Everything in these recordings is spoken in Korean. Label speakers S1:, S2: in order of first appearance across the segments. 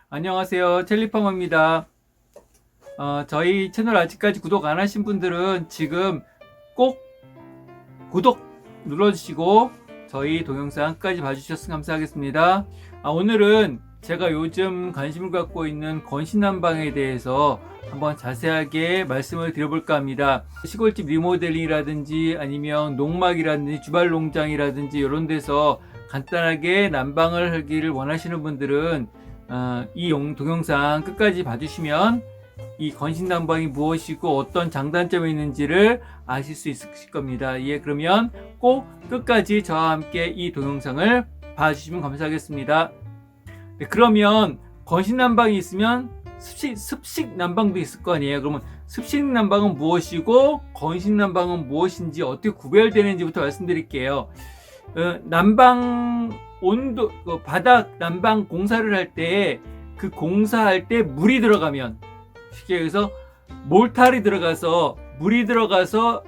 S1: 안녕하세요, 첼리파머입니다. 저희 채널 아직까지 구독 안 하신 분들은 지금 꼭 구독 눌러주시고 저희 동영상 끝까지 봐주셨으면 감사하겠습니다. 오늘은 제가 요즘 관심을 갖고 있는 건신난방에 대해서 한번 자세하게 말씀을 드려볼까 합니다. 시골집 리모델링이라든지 아니면 농막이라든지 주발농장이라든지 이런 데서 간단하게 난방을 하기를 원하시는 분들은 이 동영상 끝까지 봐주시면 이 건신난방이 무엇이고 어떤 장단점이 있는지를 아실 수 있을 겁니다. 예, 그러면 꼭 끝까지 저와 함께 이 동영상을 봐주시면 감사하겠습니다. 네, 그러면 건신난방이 있으면 습식난방도 있을 거 아니에요. 그러면 습식난방은 무엇이고 건신난방은 무엇인지 어떻게 구별되는지부터 말씀드릴게요. 난방 온도, 바닥 난방 공사를 할 때 그 공사할 때 물이 들어가면, 쉽게 얘기해서 몰탈이 들어가서 물이 들어가서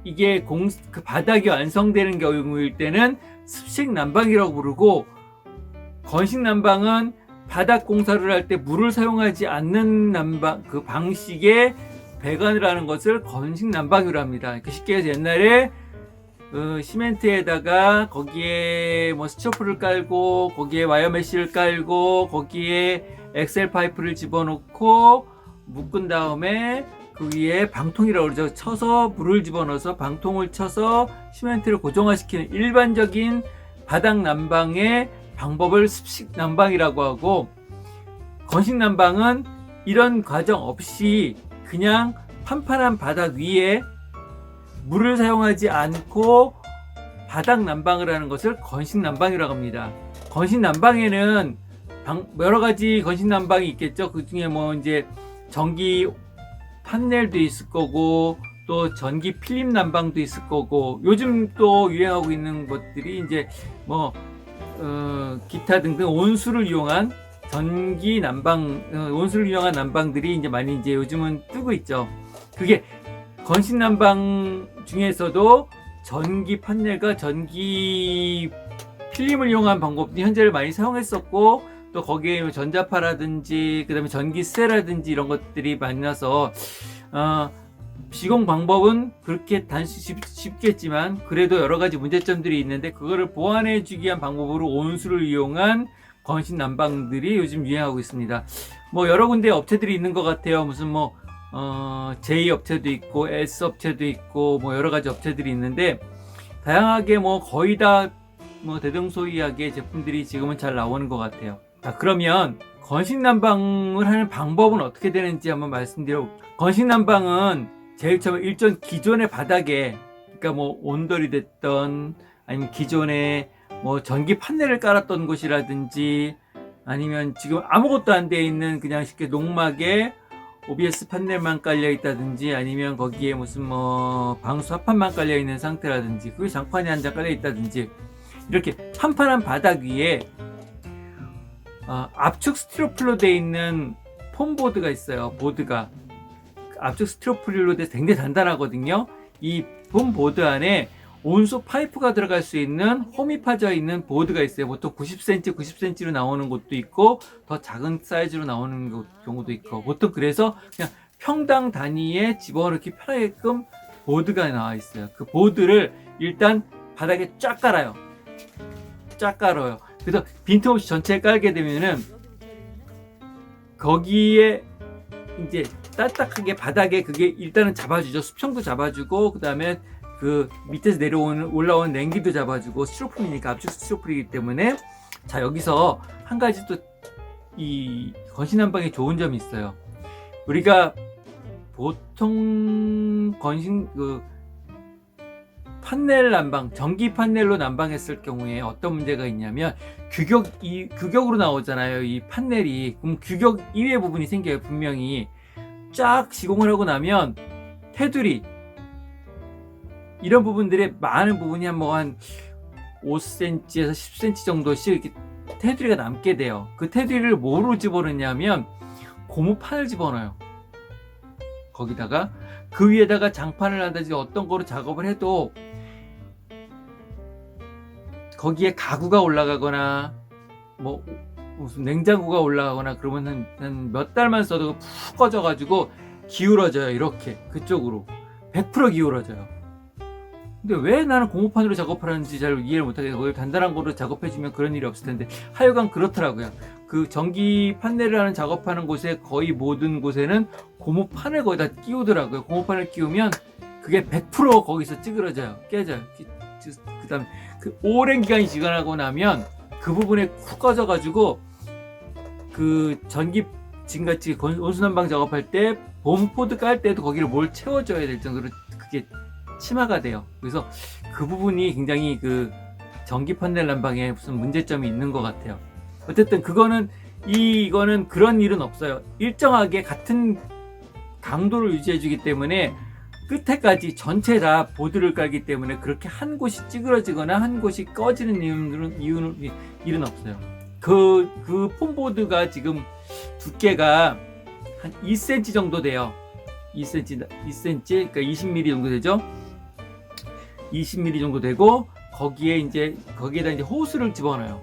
S1: 이게 그 바닥이 완성되는 경우일 때는 습식 난방이라고 부르고, 건식 난방은 바닥 공사를 할 때 물을 사용하지 않는 난방, 그 방식의 배관을 하는 것을 건식 난방이라고 합니다. 쉽게 해서 옛날에 시멘트에다가 거기에 뭐 스티로폼을 깔고 거기에 와이어 메쉬를 깔고 거기에 엑셀 파이프를 집어넣고 묶은 다음에 그 위에 방통이라고 그러죠. 쳐서 물을 집어넣어서 방통을 쳐서 시멘트를 고정화시키는 일반적인 바닥 난방의 방법을 습식 난방이라고 하고, 건식 난방은 이런 과정 없이 그냥 판판한 바닥 위에 물을 사용하지 않고 바닥 난방을 하는 것을 건식 난방이라고 합니다. 건식 난방에는 여러 가지 건식 난방이 있겠죠. 그 중에 뭐 이제 전기 판넬도 있을 거고, 또 전기 필름 난방도 있을 거고, 요즘 또 유행하고 있는 것들이 이제 뭐 기타 등등 온수를 이용한 전기 난방, 온수를 이용한 난방들이 이제 많이 이제 요즘은 뜨고 있죠. 그게 건식 난방 중에서도 전기 판넬과 전기 필름을 이용한 방법도 현재를 많이 사용했었고, 또 거기에 전자파라든지 그 다음에 전기세라든지 이런 것들이 많이 나서 시공 방법은 그렇게 쉽겠지만 그래도 여러 가지 문제점들이 있는데, 그거를 보완해 주기 위한 방법으로 온수를 이용한 건식 난방들이 요즘 유행하고 있습니다. 뭐 여러 군데 업체들이 있는 것 같아요. 무슨 뭐 J 업체도 있고 S 업체도 있고 뭐 여러 가지 업체들이 있는데, 다양하게 뭐 거의 다 뭐 대동소이하게 제품들이 지금은 잘 나오는 것 같아요. 자, 그러면 건식 난방을 하는 방법은 어떻게 되는지 한번 말씀드려. 건식 난방은 제일 처음 일전 기존의 바닥에, 그러니까 뭐 온돌이 됐던 아니면 기존에 뭐 전기 판넬을 깔았던 곳이라든지 아니면 지금 아무것도 안 돼 있는 그냥 쉽게 농막에 OBS 판넬만 깔려 있다든지 아니면 거기에 무슨 뭐 방수 합판만 깔려 있는 상태라든지, 그게 장판이 한 장 깔려 있다든지, 이렇게 판판한 바닥 위에 압축 스티로폴로 되어 있는 폼보드가 있어요. 보드가 압축 스티로폴로 돼서 굉장히 단단하거든요. 이 폼보드 안에 온수 파이프가 들어갈 수 있는 홈이 파져 있는 보드가 있어요. 보통 90cm, 90cm로 나오는 곳도 있고 더 작은 사이즈로 나오는 경우도 있고, 보통 그래서 그냥 평당 단위에 집어넣기 편하게끔 보드가 나와 있어요. 그 보드를 일단 바닥에 쫙 깔아요. 쫙 깔아요. 그래서 빈틈없이 전체에 깔게 되면은 거기에 이제 딱딱하게 바닥에 그게 일단은 잡아주죠. 수평도 잡아주고, 그 다음에 그 밑에서 올라오는 냉기도 잡아주고, 스티로폼이니까 압축 스티로폼이기 때문에. 자, 여기서 한 가지 또 이 건식 난방에 좋은 점이 있어요. 우리가 보통 판넬 난방, 전기 판넬로 난방했을 경우에 어떤 문제가 있냐면 규격으로 나오잖아요. 이 판넬이. 그럼 규격 이외의 부분이 생겨요. 분명히 쫙 시공을 하고 나면 테두리, 이런 부분들의 많은 부분이 한 5cm에서 10cm 정도씩 이렇게 테두리가 남게 돼요. 그 테두리를 뭐로 집어넣냐면 고무판을 집어넣어요. 거기다가 그 위에다가 장판을 한다든지 어떤 거로 작업을 해도 거기에 가구가 올라가거나 뭐 무슨 냉장고가 올라가거나 그러면 한 몇 달만 써도 푹 꺼져가지고 기울어져요. 이렇게 그쪽으로 100% 기울어져요. 근데 왜 나는 고무판으로 작업하는지 잘 이해를 못하겠어요. 그걸 단단한 거로 작업해주면 그런 일이 없을 텐데 하여간 그렇더라고요. 그 전기 판넬을 하는 작업하는 곳에 거의 모든 곳에는 고무판을 거의 다 끼우더라고요. 고무판을 끼우면 그게 100% 거기서 찌그러져요. 깨져요. 그 다음에 그 오랜 기간이 지나고 나면 그 부분에 쿡 꺼져가지고 그 전기 지금같이 온수난방 작업할 때 봄포드 깔 때도 거기를 뭘 채워줘야 될 정도로 그게 심화가 돼요. 그래서 그 부분이 굉장히 그 전기 판넬 난방에 무슨 문제점이 있는 것 같아요. 어쨌든 이거는 그런 일은 없어요. 일정하게 같은 강도를 유지해주기 때문에 끝에까지 전체 다 보드를 깔기 때문에 그렇게 한 곳이 찌그러지거나 한 곳이 꺼지는 일은 없어요. 그 폼보드가 지금 두께가 한 2cm 정도 돼요. 2cm, 그러니까 20mm 정도 되죠. 20mm 정도 되고 거기에다 이제 호스를 집어넣어요.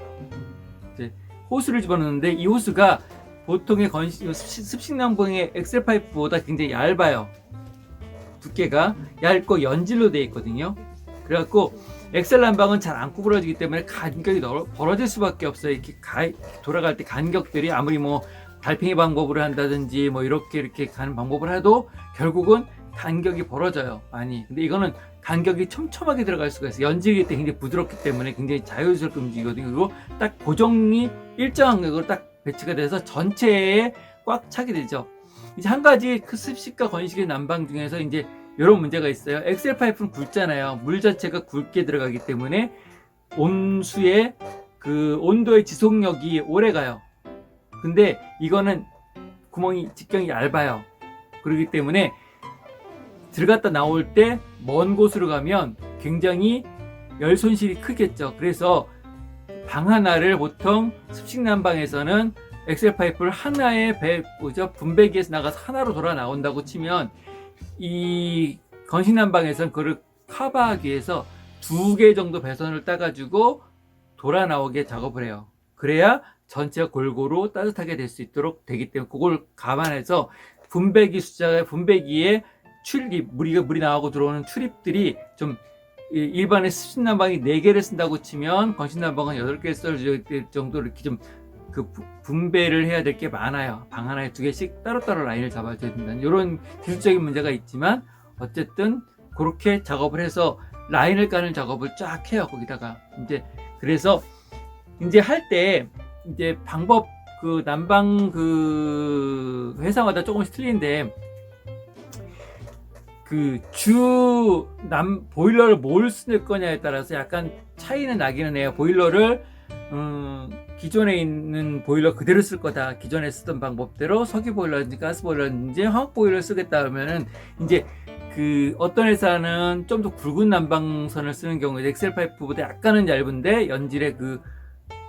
S1: 이제 호스를 집어넣는데 이 호스가 보통의 습식난방의 엑셀 파이프보다 굉장히 얇아요. 두께가 얇고 연질로 되어 있거든요. 그래갖고 엑셀 난방은 잘 안 구부러지기 때문에 간격이 벌어질 수밖에 없어요. 이렇게 돌아갈 때 간격들이 아무리 뭐 달팽이 방법으로 한다든지 뭐 이렇게 가는 방법을 해도 결국은 간격이 벌어져요. 많이. 근데 이거는 간격이 촘촘하게 들어갈 수가 있어요. 연질일 때 굉장히 부드럽기 때문에 굉장히 자유스럽게 움직이거든요. 그리고 딱 고정이 일정한 간격으로 딱 배치가 돼서 전체에 꽉 차게 되죠. 이제 한 가지 그 습식과 건식의 난방 중에서 이제 이런 문제가 있어요. 엑셀 파이프는 굵잖아요. 물 자체가 굵게 들어가기 때문에 온수의 그 온도의 지속력이 오래 가요. 근데 이거는 직경이 얇아요. 그렇기 때문에 들어갔다 나올 때 먼 곳으로 가면 굉장히 열 손실이 크겠죠. 그래서 방 하나를 보통 습식 난방에서는 엑셀 파이프를 하나의 분배기에서 나가서 하나로 돌아 나온다고 치면 이 건식 난방에서는 그걸 커버하기 위해서 2개 정도 배선을 따가지고 돌아 나오게 작업을 해요. 그래야 전체가 골고루 따뜻하게 될 수 있도록 되기 때문에 그걸 감안해서 분배기에 물이 나오고 들어오는 출입들이 좀 일반의 습식 난방이 4개를 쓴다고 치면 건식 난방은 8개 써줄 정도로 이렇게 좀 그 분배를 해야 될 게 많아요. 방 하나에 2개씩 따로따로 라인을 잡아줘야 된다는 이런 기술적인 문제가 있지만 어쨌든 그렇게 작업을 해서 라인을 까는 작업을 쫙 해요. 거기다가 그래서 이제 할 때 이제 방법 그 난방 그 회사마다 조금씩 틀린데 그 보일러를 뭘 쓸 거냐에 따라서 약간 차이는 나기는 해요. 보일러를 기존에 있는 보일러 그대로 쓸 거다. 기존에 쓰던 방법대로 석유 보일러든지 가스 보일러든지 화학 보일러를 쓰겠다 하면은 이제 그 어떤 회사는 좀 더 굵은 난방선을 쓰는 경우에 엑셀 파이프보다 약간은 얇은데 연질의 그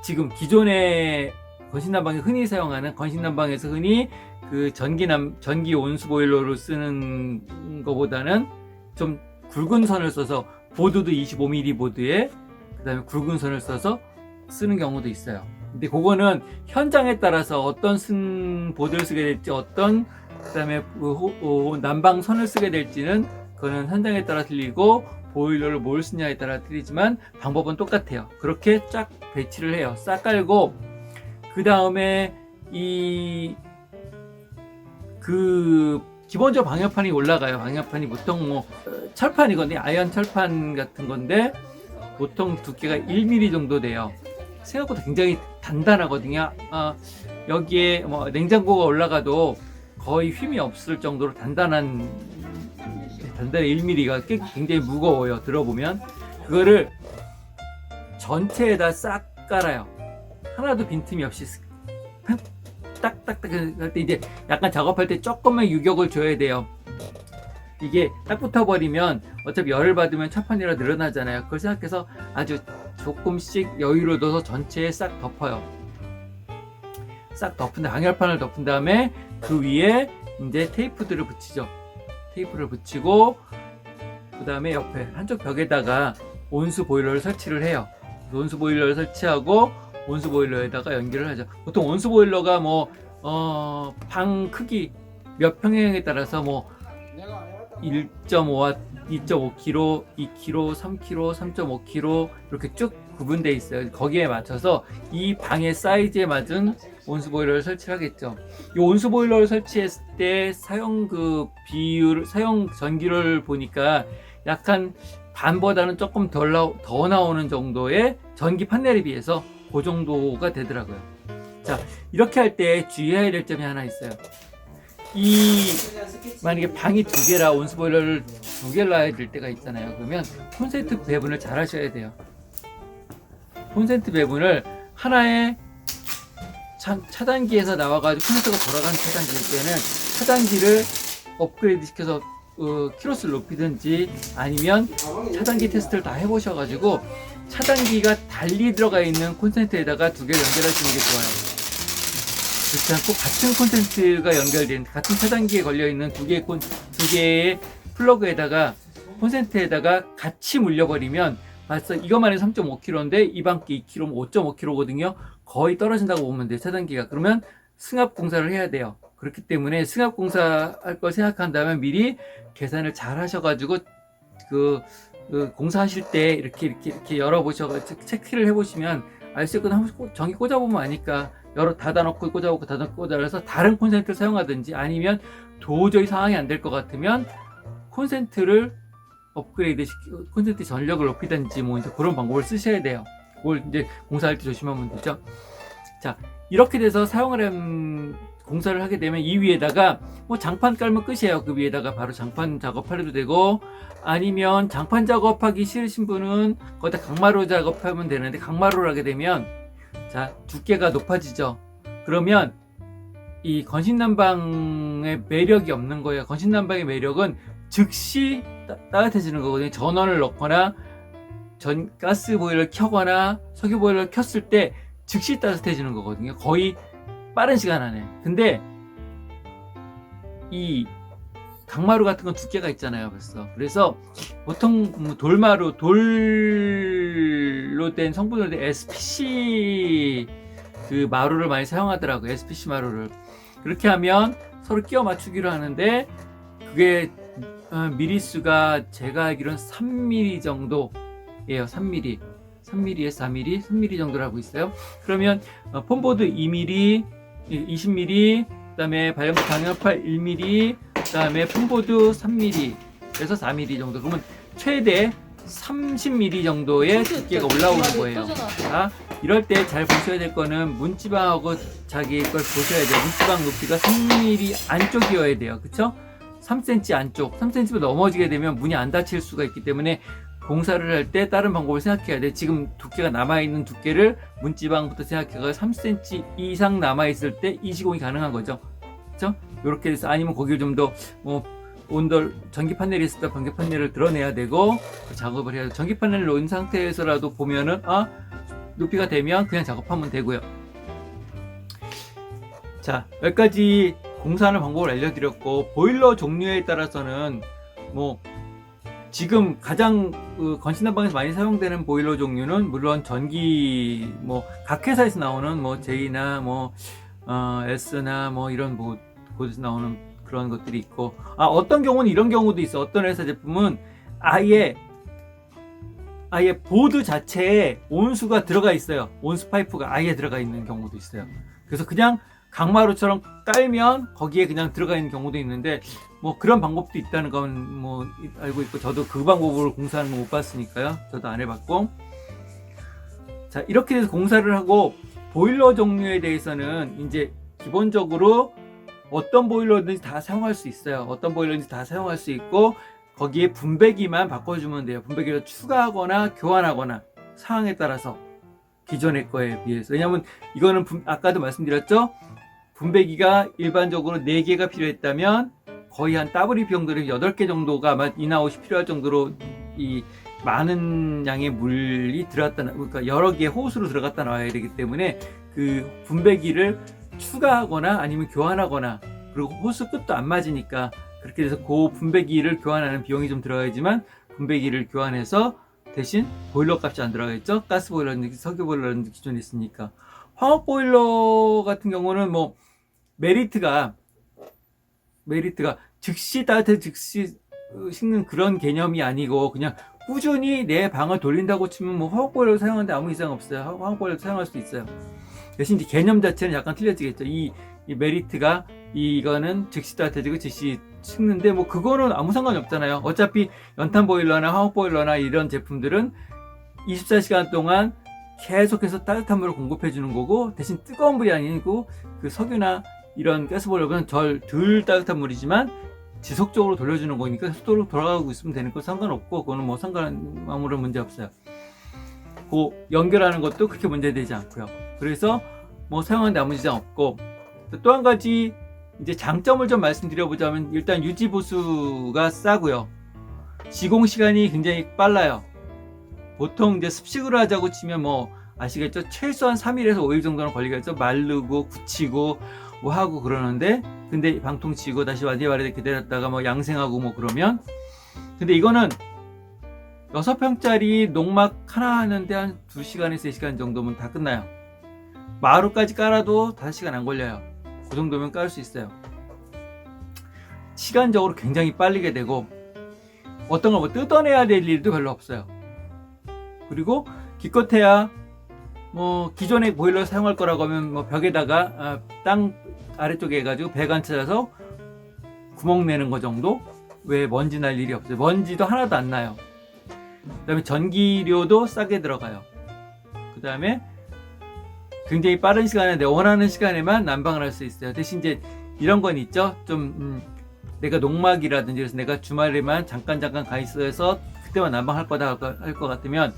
S1: 지금 기존의 건식 난방에 흔히 사용하는 건식 난방에서 흔히 그 전기 온수 보일러로 쓰는 것보다는 좀 굵은 선을 써서 보드도 25mm 보드에 그다음에 굵은 선을 써서 쓰는 경우도 있어요. 근데 그거는 현장에 따라서 어떤 보드를 쓰게 될지 그다음에 난방선을 쓰게 될지는 그거는 현장에 따라 틀리고 보일러를 뭘 쓰냐에 따라 틀리지만 방법은 똑같아요. 그렇게 쫙 배치를 해요. 싹 깔고 그 다음에 기본적으로 방열판이 올라가요. 방열판이 보통 뭐 철판이거든요. 아연 철판 같은 건데 보통 두께가 1mm 정도 돼요. 생각보다 굉장히 단단하거든요. 여기에 뭐 냉장고가 올라가도 거의 힘이 없을 정도로 단단한 1mm가 굉장히 무거워요. 들어보면 그거를 전체에다 싹 깔아요. 하나도 빈틈이 없이 딱딱딱 할 때 이제 약간 작업할 때 조금만 유격을 줘야 돼요. 이게 딱 붙어버리면 어차피 열을 받으면 철판이라 늘어나잖아요. 그걸 생각해서 아주 조금씩 여유를 둬서 전체에 싹 덮어요. 싹 덮은 다음에 방열판을 덮은 다음에 그 위에 이제 테이프들을 붙이죠. 테이프를 붙이고 그 다음에 옆에 한쪽 벽에다가 온수 보일러를 설치를 해요. 온수 보일러를 설치하고 온수 보일러에다가 연결을 하죠. 보통 온수 보일러가 방 크기 몇 평형에 따라서 1.5W, 2.5kg, 2kg, 3kg, 3.5kg 이렇게 쭉 구분되어 있어요. 거기에 맞춰서 이 방의 사이즈에 맞은 온수 보일러를 설치하겠죠. 이 온수 보일러를 설치했을 때 사용 사용 전기를 보니까 약간 반보다는 조금 더 나오는 정도의 전기 판넬에 비해서 그 정도가 되더라고요. 자, 이렇게 할 때 주의해야 될 점이 하나 있어요. 만약에 방이 2개라 온수 보일러를 2개를 놔야 될 때가 있잖아요. 그러면 콘센트 배분을 잘 하셔야 돼요. 콘센트 배분을 하나의 차단기에서 나와가지고 콘센트가 돌아가는 차단기일 때는 차단기를 업그레이드 시켜서 키로수를 높이든지 아니면 차단기 테스트를 다 해보셔가지고 차단기가 달리 들어가 있는 콘센트에다가 2개를 연결하시는 게 좋아요. 그렇지 않고 같은 콘센트가 연결된 같은 차단기에 걸려있는 두 개의 플러그에다가 콘센트에다가 같이 물려버리면 벌써 이것만 해도 3.5kg인데 이 방기 2kg면 5.5kg거든요. 거의 떨어진다고 보면 돼요. 차단기가. 그러면 승합 공사를 해야 돼요. 그렇기 때문에 승합 공사할 걸 생각한다면 미리 계산을 잘 하셔가지고 공사하실 때 이렇게 열어보셔가지고 체크를 해보시면 알 수 있거든. 한번 전기 꽂아보면 아니까 닫아놓고 꽂아보고 닫아놓고 꽂아서 다른 콘센트를 사용하든지 아니면 도저히 상황이 안 될 것 같으면 콘센트를 업그레이드 시키고 콘센트 전력을 높이든지 이제 그런 방법을 쓰셔야 돼요. 그걸 이제 공사할 때 조심하면 되죠. 자, 이렇게 돼서 공사를 하게 되면 이 위에다가 장판 깔면 끝이에요. 그 위에다가 바로 장판 작업하려도 되고 아니면 장판 작업하기 싫으신 분은 거기다 강마루 작업하면 되는데 강마루를 하게 되면 자, 두께가 높아지죠. 그러면 이 건신난방의 매력이 없는 거예요. 건신난방의 매력은 즉시 따뜻해지는 거거든요. 전원을 넣거나 가스 보일러를 켜거나 석유 보일러를 켰을 때 즉시 따뜻해지는 거거든요. 거의 빠른 시간 안에. 근데 이 강마루 같은 건 두께가 있잖아요. 벌써. 그래서 보통 돌로 된 성분으로 된 SPC 마루를 많이 사용하더라고요. SPC 마루를. 그렇게 하면 서로 끼워 맞추기로 하는데 그게 미리수가 제가 알기로는 3mm 정도예요. 3mm에서 4mm, 3mm 정도로 하고 있어요. 그러면 폼보드 2mm, 20mm, 그다음에 방열판 1mm, 그다음에 폼보드 3mm에서 4mm 정도. 그러면 최대 30mm 정도의 두께가 올라오는 거예요. 자, 이럴 때 잘 보셔야 될 거는 문지방하고 자기 걸 보셔야 돼요. 문지방 높이가 3mm 안쪽이어야 돼요. 그쵸? 3cm 안쪽, 3cm 넘어지게 되면 문이 안 닫힐 수가 있기 때문에 공사를 할 때 다른 방법을 생각해야 돼. 지금 두께가 남아있는 두께를 문지방부터 생각해서 3cm 이상 남아있을 때 이 시공이 가능한 거죠. 그쵸? 이렇게 해서 아니면 거기를 좀 더 전기 판넬이 있을 때 전기 판넬을 드러내야 되고 작업을 해야 돼. 전기 판넬을 놓은 상태에서라도 보면은 높이가 되면 그냥 작업하면 되고요. 자, 여기까지 공사하는 방법을 알려드렸고 보일러 종류에 따라서는 지금 가장 건신난방에서 많이 사용되는 보일러 종류는 물론 전기 각 회사에서 나오는 J나 S나 이런 곳에서 나오는 그런 것들이 있고 어떤 경우는 이런 경우도 있어. 어떤 회사 제품은 아예 보드 자체에 온수가 들어가 있어요. 온수 파이프가 아예 들어가 있는 경우도 있어요. 그래서 그냥 강마루처럼 깔면 거기에 그냥 들어가 있는 경우도 있는데 그런 방법도 있다는 건 알고 있고 저도 그 방법으로 공사하는 거 못 봤으니까요. 저도 안 해봤고. 자, 이렇게 해서 공사를 하고 보일러 종류에 대해서는 이제 기본적으로 어떤 보일러든지 다 사용할 수 있어요. 어떤 보일러든지 다 사용할 수 있고 거기에 분배기만 바꿔주면 돼요. 분배기를 추가하거나 교환하거나 상황에 따라서 기존의 거에 비해서. 왜냐면 이거는 아까도 말씀드렸죠. 분배기가 일반적으로 4개가 필요했다면 거의 한 WP 정도로 8개 정도가 아마 인아웃이 필요할 정도로 이 많은 양의 물이 들어갔다, 그러니까 여러 개의 호스로 들어갔다 나와야 되기 때문에 그 분배기를 추가하거나 아니면 교환하거나, 그리고 호스 끝도 안 맞으니까 그렇게 돼서 그 분배기를 교환하는 비용이 좀 들어가야지만 분배기를 교환해서 대신 보일러 값이 안 들어가겠죠. 가스 보일러는 석유 보일러는 기존에 있으니까. 화학 보일러 같은 경우는 뭐 메리트가 즉시 따뜻해 즉시 식는 그런 개념이 아니고 그냥 꾸준히 내 방을 돌린다고 치면 뭐 화학 보일러 사용하는데 아무 이상 없어요. 화학 보일러 사용할 수 있어요. 대신 이제 개념 자체는 약간 틀려지겠죠. 이 메리트가 이거는 즉시 따뜻해지고 즉시 식는데 뭐 그거는 아무 상관이 없잖아요. 어차피 연탄 보일러나 화학 보일러나 이런 제품들은 24시간 동안 계속해서 따뜻한 물을 공급해 주는 거고 대신 뜨거운 물이 아니고 그 석유나 이런 가스보일러는 덜 따뜻한 물이지만 지속적으로 돌려주는 거니까 속도로 돌아가고 있으면 되는 거 상관없고 그거는 뭐 아무런 문제 없어요. 그 연결하는 것도 그렇게 문제되지 않고요. 그래서 뭐 사용하는데 아무 지장 없고 또 한 가지 이제 장점을 좀 말씀드려보자면 일단 유지 보수가 싸고요. 시공 시간이 굉장히 빨라요. 보통 이제 습식으로 하자고 치면 뭐 아시겠죠? 최소한 3일에서 5일 정도는 걸리겠죠. 마르고 굳히고 뭐 하고 그러는데 근데 방통 치고 다시 와디와리 기다렸다가 뭐 양생하고 뭐 그러면 근데 이거는 6평짜리 농막 하나 하는데 한 2시간에서 3시간 정도면 다 끝나요. 마루까지 깔아도 5시간 안 걸려요. 그 정도면 깔 수 있어요. 시간적으로 굉장히 빨리게 되고 어떤 걸 뭐 뜯어내야 될 일도 별로 없어요. 그리고 기껏해야 뭐 기존의 보일러 사용할 거라고 하면 뭐 벽에다가 땅 아래쪽에 해가지고 배관 찾아서 구멍 내는 거 정도? 왜 먼지 날 일이 없어요. 먼지도 하나도 안 나요. 그 다음에 전기료도 싸게 들어가요. 그 다음에 굉장히 빠른 시간에 내 원하는 시간에만 난방을 할 수 있어요. 대신 이제 이런 건 있죠. 좀 내가 농막이라든지 그래서 내가 주말에만 잠깐 가 있어서 그때만 난방할 거다 할 것 같으면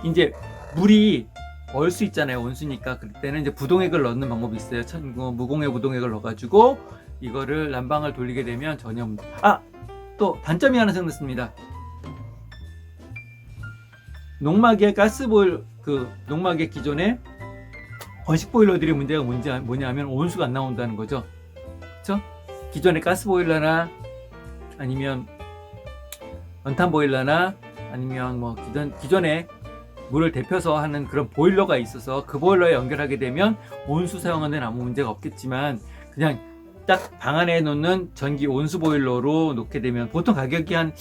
S1: 이제 물이 얼 수 있잖아요. 온수니까. 그럴 때는 이제 부동액을 넣는 방법이 있어요. 무공해 부동액을 넣어가지고 이거를 난방을 돌리게 되면 전혀 또 단점이 하나 생겼습니다. 농막의 농막의 기존에 건식 보일러들의 문제가 뭐냐면 온수가 안 나온다는 거죠. 그렇죠? 기존의 가스 보일러나 아니면 연탄 보일러나 아니면 뭐 기존에 물을 데펴서 하는 그런 보일러가 있어서 그 보일러에 연결하게 되면 온수 사용하는 데는 아무 문제가 없겠지만 그냥 딱 방 안에 놓는 전기 온수 보일러로 놓게 되면 보통 가격이 한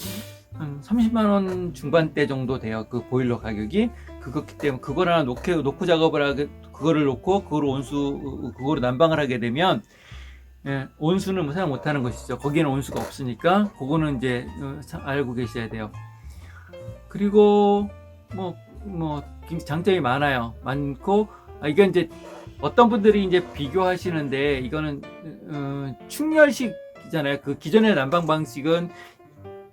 S1: 30만원 중반대 정도 돼요. 그 보일러 가격이. 그렇기 때문에 그걸 하나 놓고 작업을 하게, 그거를 놓고 그거로 난방을 하게 되면 온수는 뭐 사용 못하는 것이죠. 거기에는 온수가 없으니까 그거는 이제 알고 계셔야 돼요. 그리고 뭐 장점이 많고 이건 이제 어떤 분들이 이제 비교하시는데 이거는 충렬식이잖아요. 그 기존의 난방 방식은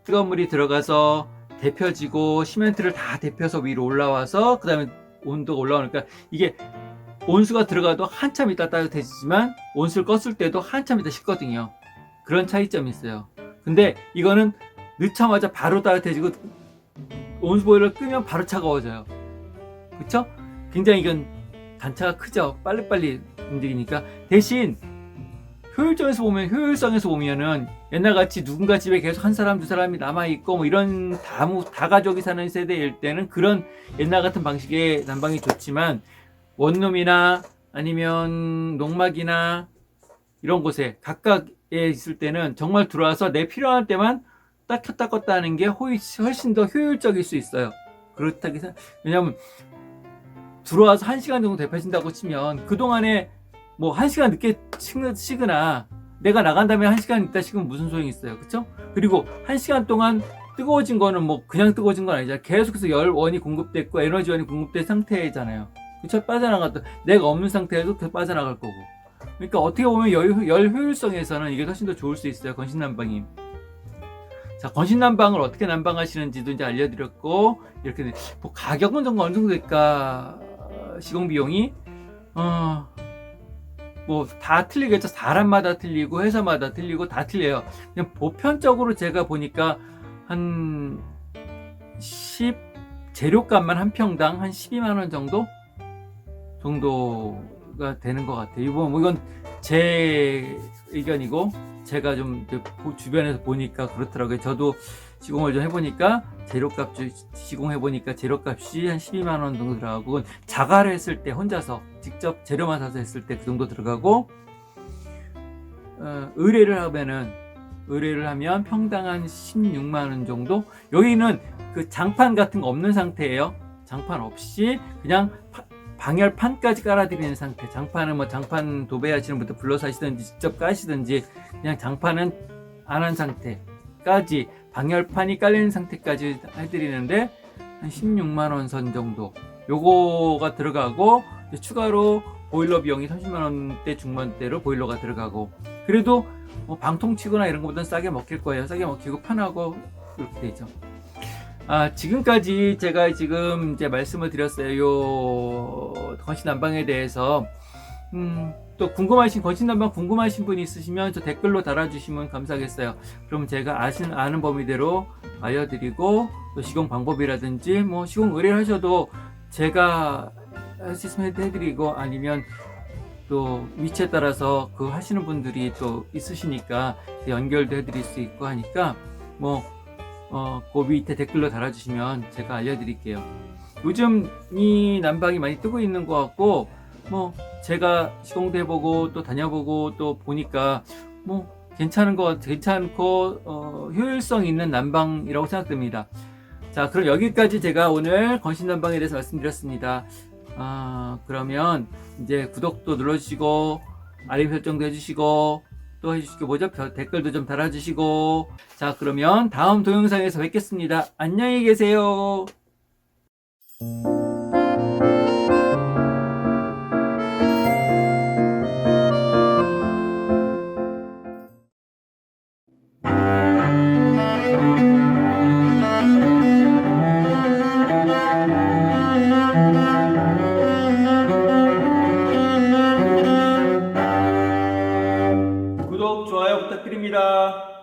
S1: 뜨거운 물이 들어가서 데펴지고 시멘트를 다 데펴서 위로 올라와서 그 다음에 온도가 올라오니까 이게 온수가 들어가도 한참 있다 따뜻해지지만 온수를 껐을 때도 한참 있다 식거든요. 그런 차이점이 있어요. 근데 이거는 넣자마자 바로 따뜻해지고 온수 보일러 끄면 바로 차가워져요. 그쵸? 굉장히 이건 단차가 크죠. 빨리빨리 움직이니까. 대신 효율성에서 보면은 옛날같이 누군가 집에 계속 한 사람 두 사람이 남아있고 뭐 이런 다 가족이 사는 세대일 때는 그런 옛날 같은 방식의 난방이 좋지만 원룸이나 아니면 농막이나 이런 곳에 각각에 있을 때는 정말 들어와서 내 필요할 때만 딱 켰다 껐다 하는 게 훨씬 더 효율적일 수 있어요. 그렇다기 왜냐면 들어와서 1시간 정도 데펴진다고 치면 그동안에 뭐 1시간 늦게 식으나 내가 나간 다음에 1시간 있다 식으면 무슨 소용이 있어요. 그쵸? 그리고 1시간 동안 뜨거워진 거는 뭐 그냥 뜨거워진 건 아니잖아요. 계속해서 열원이 공급됐고 에너지원이 공급된 상태잖아요. 그쵸? 빠져나갔다. 내가 없는 상태에도 더 빠져나갈 거고. 그러니까 어떻게 보면 열 효율성에서는 이게 훨씬 더 좋을 수 있어요. 건식난방이. 자, 건식난방을 어떻게 난방하시는지도 이제 알려드렸고, 이렇게 뭐 가격은 어느 정도 될까? 시공비용이 뭐 다 틀리겠죠. 사람마다 틀리고 회사마다 틀리고 다 틀려요. 그냥 보편적으로 제가 보니까 한 재료값만 한 평당 한 12만원 정도가 되는 것 같아요. 이건 제 의견이고 제가 좀 주변에서 보니까 그렇더라고요. 저도 시공을 좀 해보니까 시공해보니까 재료값이 한 12만 원 정도 들어가고, 그건 자가를 했을 때 혼자서 직접 재료만 사서 했을 때 그 정도 들어가고, 의뢰를 하면 평당 한 16만 원 정도. 여기는 그 장판 같은 거 없는 상태예요. 장판 없이 그냥 방열판까지 깔아드리는 상태. 장판은 뭐 장판 도배하시는 분들 불러서 하시든지 직접 까시든지, 그냥 장판은 안 한 상태까지 방열판이 깔리는 상태까지 해드리는데 한 16만 원 선 정도 요거가 들어가고, 추가로 보일러 비용이 30만 원대 중반대로 보일러가 들어가고, 그래도 뭐 방통치거나 이런 것보다는 싸게 먹힐 거예요. 싸게 먹히고 편하고 그렇게 되죠. 지금까지 제가 지금 이제 말씀을 드렸어요. 요 건신난방에 대해서. 또 건신난방 궁금하신 분이 있으시면 저 댓글로 달아주시면 감사하겠어요. 그럼 제가 아는 범위대로 알려드리고, 또 시공 방법이라든지 뭐 시공 의뢰를 하셔도 제가 할 수 있으면 해드리고, 아니면 또 위치에 따라서 그 하시는 분들이 또 있으시니까 연결도 해드릴 수 있고 하니까, 그 밑에 댓글로 달아주시면 제가 알려드릴게요. 요즘 이 난방이 많이 뜨고 있는 것 같고, 제가 시공도 해보고 또 다녀보고 또 보니까 괜찮고 효율성 있는 난방이라고 생각됩니다. 자, 그럼 여기까지 제가 오늘 건신난방에 대해서 말씀드렸습니다. 그러면 이제 구독도 눌러주시고, 알림 설정도 해주시고, 또 해주시고, 댓글도 좀 달아주시고. 자, 그러면 다음 동영상에서 뵙겠습니다. 안녕히 계세요. 구독, 좋아요 부탁드립니다.